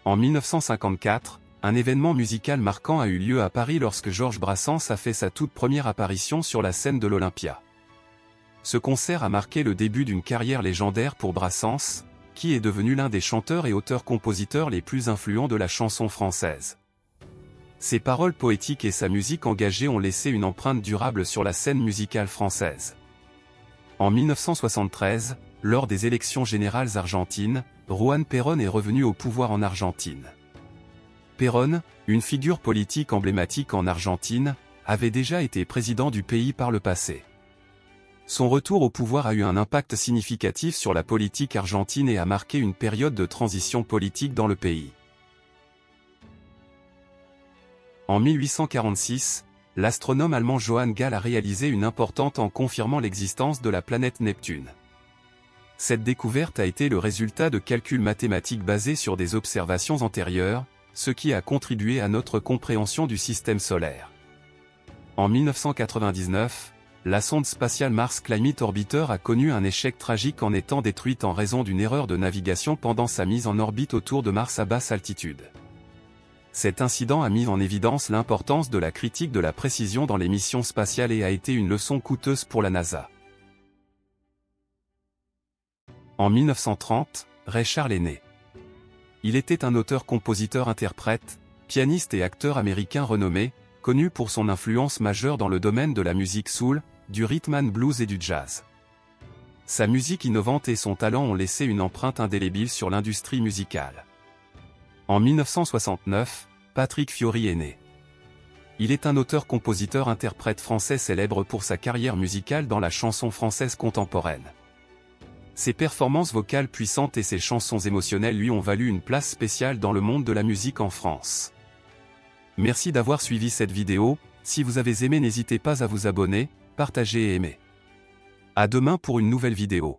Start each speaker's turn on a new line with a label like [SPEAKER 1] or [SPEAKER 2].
[SPEAKER 1] En 1954, un événement musical marquant a eu lieu à Paris lorsque Georges Brassens a fait sa toute première apparition sur la scène de l'Olympia. Ce concert a marqué le début d'une carrière légendaire pour Brassens, qui est devenu l'un des chanteurs et auteurs-compositeurs les plus influents de la chanson française. Ses paroles poétiques et sa musique engagée ont laissé une empreinte durable sur la scène musicale française. En 1973, lors des élections générales argentines, Juan Perón est revenu au pouvoir en Argentine. Perón, une figure politique emblématique en Argentine, avait déjà été président du pays par le passé. Son retour au pouvoir a eu un impact significatif sur la politique argentine et a marqué une période de transition politique dans le pays. En 1846, l'astronome allemand Johann Galle a réalisé une importante en confirmant l'existence de la planète Neptune. Cette découverte a été le résultat de calculs mathématiques basés sur des observations antérieures, ce qui a contribué à notre compréhension du système solaire. En 1999, la sonde spatiale Mars Climate Orbiter a connu un échec tragique en étant détruite en raison d'une erreur de navigation pendant sa mise en orbite autour de Mars à basse altitude. Cet incident a mis en évidence l'importance de la critique de la précision dans les missions spatiales et a été une leçon coûteuse pour la NASA. En 1930, Ray Charles est né. Il était un auteur-compositeur-interprète, pianiste et acteur américain renommé, connu pour son influence majeure dans le domaine de la musique soul, du rhythm and blues et du jazz. Sa musique innovante et son talent ont laissé une empreinte indélébile sur l'industrie musicale. En 1969, Patrick Fiori est né. Il est un auteur-compositeur-interprète français célèbre pour sa carrière musicale dans la chanson française contemporaine. Ses performances vocales puissantes et ses chansons émotionnelles lui ont valu une place spéciale dans le monde de la musique en France. Merci d'avoir suivi cette vidéo. Si vous avez aimé, n'hésitez pas à vous abonner, partager et aimer. À demain pour une nouvelle vidéo.